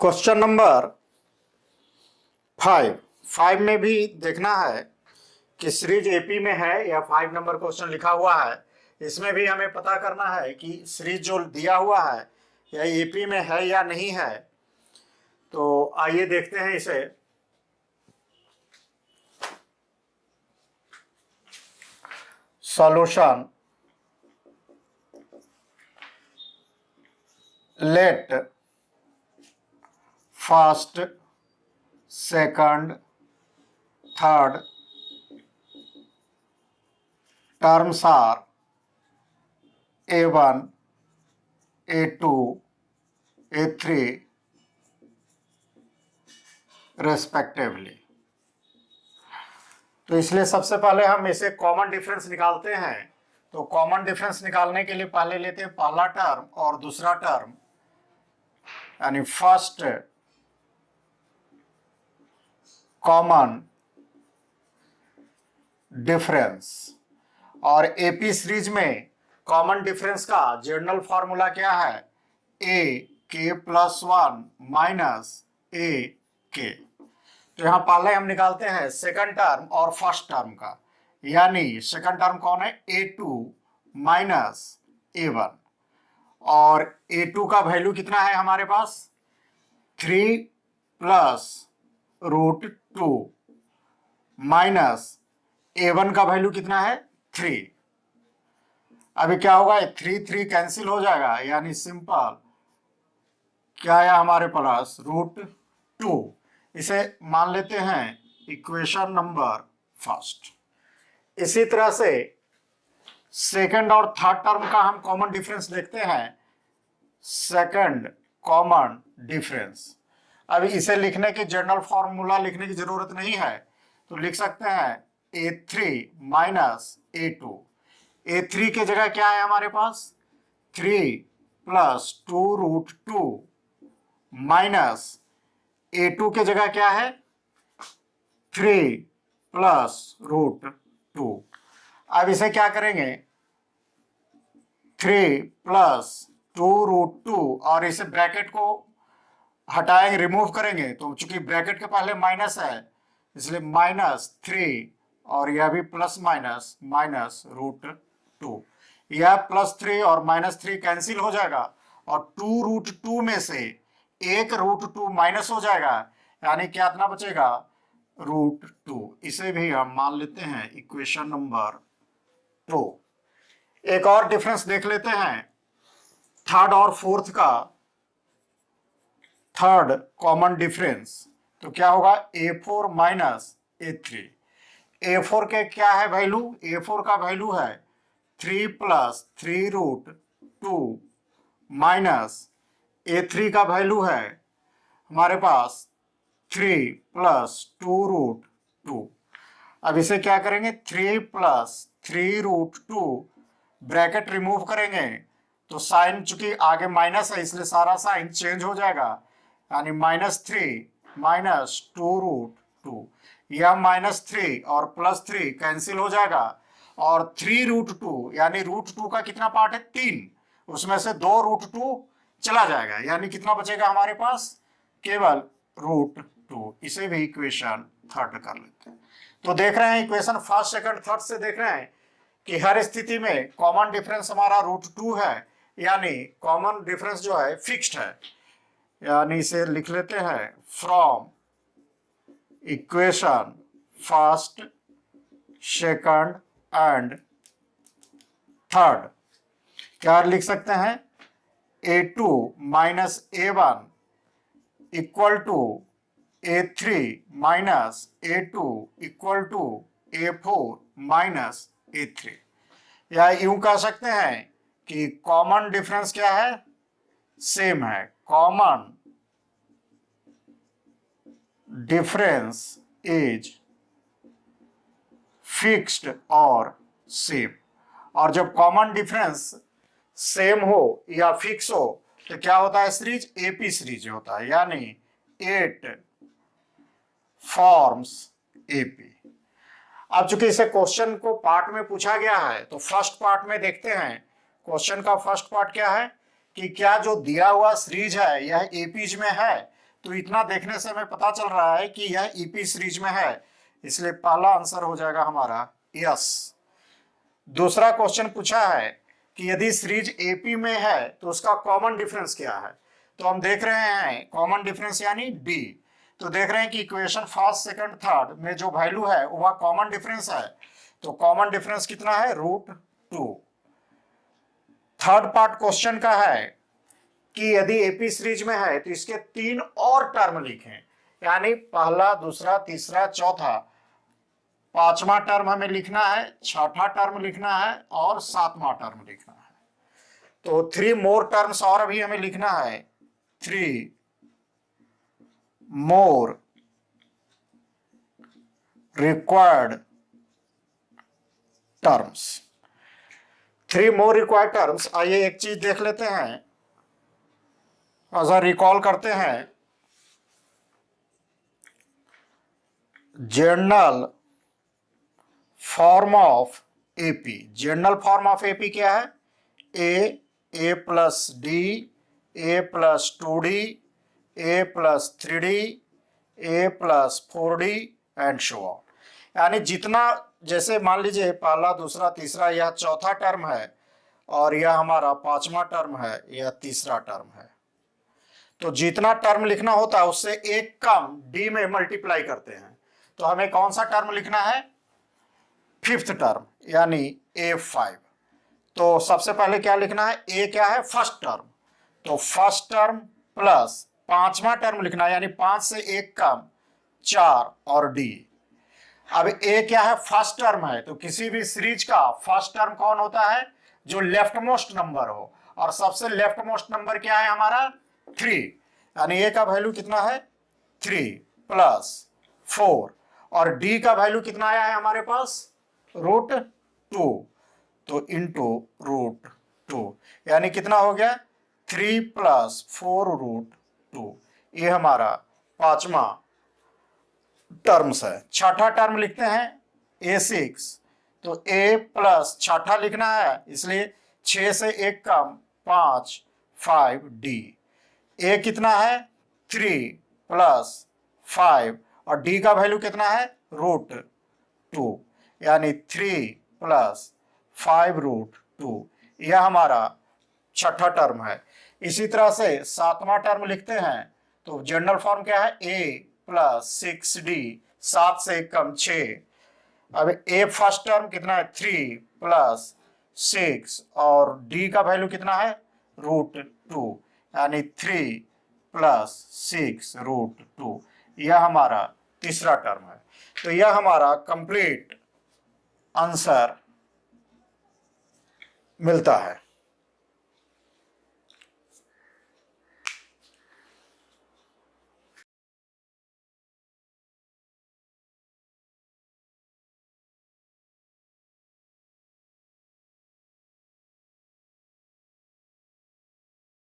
Question number 5 में भी देखना है कि सीरीज एपी में है या 5 नंबर क्वेश्चन लिखा हुआ है। इसमें भी हमें पता करना है कि सीरीज जो दिया हुआ है या एपी में है या नहीं है। तो आइए देखते हैं इसे। Solution let first second third terms are A1, A2, A3 respectively। तो इसलिए सबसे पहले हम इसे कॉमन डिफरेंस निकालते हैं। तो कॉमन डिफरेंस निकालने के लिए पहले लेते हैं पहला टर्म और दूसरा टर्म, यानी फर्स्ट कॉमन डिफरेंस। और एपी सीरीज में कॉमन डिफरेंस का जनरल फॉर्मूला क्या है? ए के प्लस 1 माइनस ए के। तो यहां पहले हम निकालते हैं सेकंड टर्म और फर्स्ट टर्म का, यानी सेकंड टर्म कौन है? A2 minus A1। और A2 का वैल्यू कितना है हमारे पास? 3 प्लस रूट 2 माइनस A1 का वैल्यू कितना है? 3। अभी क्या होगा? 3 कैंसिल हो जाएगा, यानी सिंपल क्या आया हमारे पास? रूट 2। इसे मान लेते हैं इक्वेशन नंबर फर्स्ट। इसी तरह से सेकंड और थर्ड टर्म का हम कॉमन डिफरेंस देखते हैं। सेकंड कॉमन डिफरेंस, अभी इसे लिखने की जनरल फॉर्मूला लिखने की जरूरत नहीं है, तो लिख सकते हैं A3 माइनस A2। A3 के जगह क्या है हमारे पास? 3 प्लस 2 रूट 2 माइनस A2 के जगह क्या है? 3 प्लस रूट 2। अब इसे क्या करेंगे? 3 प्लस 2 रूट 2 और इसे ब्रैकेट को हटाएंगे, रिमूव करेंगे। तो चूंकि ब्रैकेट के पहले माइनस है इसलिए -3 और यह भी प्लस माइनस माइनस रूट 2। यह +3 और -3 कैंसिल हो जाएगा और 2 रूट 2 में से एक रूट 2 माइनस हो जाएगा, यानी क्या इतना बचेगा? रूट 2। इसे भी हम मान लेते हैं इक्वेशन नंबर 2। एक और डिफरेंस देख लेते हैं थर्ड और फोर्थ का। थर्ड कॉमन डिफरेंस तो क्या होगा? A4 minus A3। A4 के क्या है वैल्यू? A4 का वैल्यू है 3 प्लस 3 रूट 2 माइनस A3 का वैल्यू है हमारे पास 3 प्लस 2 रूट 2। अब इसे क्या करेंगे? 3 प्लस 3 रूट 2 ब्रैकेट रिमूव करेंगे तो साइन चूंकि आगे माइनस है इसलिए सारा साइन चेंज हो जाएगा, यानी -3 माइनस 2 रूट 2। यह -3 और +3 कैंसिल हो जाएगा और 3 रूट 2 यानी रूट 2 का कितना पार्ट है? 3। उसमें से 2 रूट 2 चला जाएगा, यानी कितना बचेगा हमारे पास? केवल रूट 2। इसे भी इक्वेशन थर्ड कर लेते हैं। तो देख रहे हैं इक्वेशन फर्स्ट सेकंड थर्ड से देख रहे हैं कि हर स्थिति में कॉमन डिफरेंस हमारा रूट 2 है, यानी कॉमन डिफरेंस जो है फिक्स्ड है। यानी इसे लिख लेते हैं from equation first second and third क्या लिख सकते हैं? A2 minus A1 equal to A3 minus A2 equal to A4 minus A3। या यूं कह सकते हैं कि कॉमन डिफरेंस क्या है? सेम है। कॉमन डिफरेंस इज फिक्स्ड और सेम। और जब कॉमन डिफरेंस सेम हो या फिक्स हो तो क्या होता है? सीरीज एपी सीरीज होता है, यानी इट फॉर्म्स एपी। अब चूंकि इसे क्वेश्चन को पार्ट में पूछा गया है तो फर्स्ट पार्ट में देखते हैं। क्वेश्चन का फर्स्ट पार्ट क्या है कि क्या जो दिया हुआ सीरीज है यह एपीज में है? तो इतना देखने से हमें पता चल रहा है कि यह ईपी सीरीज में है, इसलिए पहला आंसर हो जाएगा हमारा यस। दूसरा क्वेश्चन पूछा है कि यदि सीरीज एपी में है तो उसका कॉमन डिफरेंस क्या है। तो हम देख रहे हैं कॉमन डिफरेंस यानी डी। तो देख रहे हैं कि इक्वेशन फर्स्ट सेकंड थर्ड में जो वैल्यू है वह कॉमन डिफरेंस है। तो कॉमन डिफरेंस कितना है, √2। थर्ड पार्ट क्वेश्चन का है कि यदि एपी सीरीज में है तो इसके 3 और टर्म लिखें, यानी पहला, दूसरा, तीसरा, चौथा, 5वां टर्म हमें लिखना है, 6ठा टर्म लिखना है और 7वां टर्म लिखना है। तो 3 मोर टर्म्स और अभी हमें लिखना है, 3 more required terms. 3 more required terms. आइए एक चीज देख लेते हैं, अगर रिकॉल करते हैं general form of AP. General form of AP क्या है, A plus D, A plus 2d, A plus 3d, A plus 4d and so on. यानी जितना, जैसे मान लीजिए पहला, दूसरा, तीसरा, यह चौथा टर्म है और यह हमारा 5वां टर्म है, यह तीसरा टर्म है। तो जितना टर्म लिखना होता है उससे एक कम डी में मल्टीप्लाई करते हैं। तो हमें कौन सा टर्म लिखना है, 5th टर्म यानी A5। तो सबसे पहले क्या लिखना है, ए क्या है, फर्स्ट टर्म। तो फर्स्ट टर्म प्लस 5वां टर्म लिखना है, यानी 5 से 1 कम 4 और डी। अब ए क्या है, फर्स्ट टर्म है, तो किसी भी सीरीज का फर्स्ट टर्म कौन होता है, जो लेफ्ट मोस्ट नंबर हो, और सबसे लेफ्ट मोस्ट नंबर क्या है हमारा, 3। यानी ए का वैल्यू कितना है, 3 प्लस 4, और डी का वैल्यू कितना आया है हमारे पास, √2। तो इंटू √2, यानी कितना हो गया, 3 प्लस 4√2। ये हमारा 5वां टर्म्स है। छठा टर्म लिखते हैं A6। तो A प्लस छठा लिखना है, इसलिए 6 से 1 कम 5, 5D। A कितना है, 3 प्लस 5, और D का वैल्यू कितना है, √2, यानी 3 प्लस 5√2। यह हमारा छठा टर्म है। इसी तरह से 7वां टर्म लिखते हैं। तो जनरल फॉर्म क्या है, A प्लस 6D, 7 से 1 कम 6। अब A फर्स्ट टर्म कितना है, 3 प्लस 6, और D का वैल्यू कितना है, √2, यानी 3 प्लस 6√2। यह हमारा तीसरा टर्म है। तो यह हमारा कंप्लीट आंसर मिलता है।